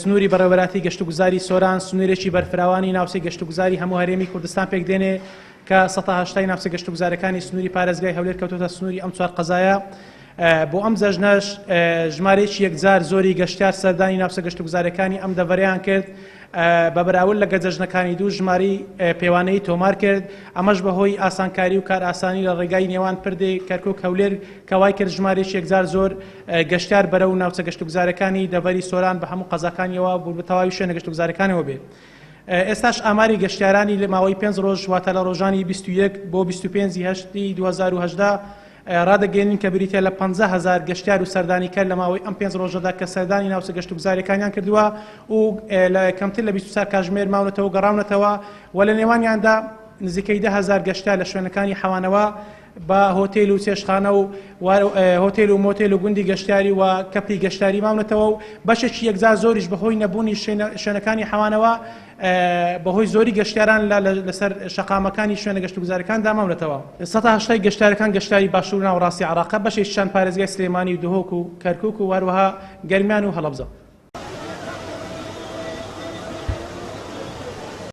سنووری بەڕێوەبەراتی گەشتوگوزاری سۆران سنوورێکی بەرفراوانی ناوچەی گەشتوگوزاری هەموو هەرێمی کوردستان پێک دێنێ کە 180 ناوچە گەشتوگوزارەکانی سنووری پارێزگای هەولێر کەوتۆتە سنووری ئەم چوار قەزایە. بۆ ئەم جەژنەش ژمارەیەکی یەکجار زۆری گەشتیار سەردانی ناوچە گەشتوگوزارەکانی ئەم دەڤەرەیان کرد بە بەراورد لەگە جەژنەکانی دوو ژماری پێوانەی تۆمار کرد. ئەمەش بەهۆی ئاسانکاری و کار ئاسانی لە ڕێگای نێوان پردێ کەرکووک هەولێر کەوای کرد ژمارەیەکی یەکجار زۆر گەشتیار بەرەو ناوچە گەشتوگوزارەکانی دەڤەری سۆران بە هەموو قەزاکانیەوە بوو بە تەواوی شوێنە گەشتوگوزارەکانەوە بێت. ئێستاش ئاماری گەشتیارانی لە ماوەی 5 ڕۆژ واتە لە ڕۆژانی 21 بۆ 25 هەشتی 2018 ڕادەگەێنین کە بریتە لە 50,000 گەشتیار و سەردانیکە لە ماوەی ئەم 5 ڕۆژەدا کە سەردانی ناوچە گەشتوگوزارەکانیان کردووە و لە کەمتر لە 24 کاتژمێر ماونەتەوە گەڕاونەتەوە و لە نێوانیاندا نزیکەی 10,000 گەشتیار لە شوێنەکانی حەوانەوە بە هۆتێل و چێشتخانە و هۆتێل و مۆتێل و گوندی گەشتیاری و کەپی گەشتاری ماونەتەوە و بەشێکی یەکجار زۆریش بەهۆی نەبوونی شوێنەکانی حەوانەوە بەهۆی زۆری گەشتیاران لەسەر شەقامەکانی شوێنە گەشتوگوزارەکان داماونەتەوە. 180 گەشتارەکان گەشتاری باشوور و ناوەڕاستی عێراق بەشێکیان پارێزگای سلێمانی و دهۆک و کەرکووک و هەروەها گەرمیان و هەڵەبجە.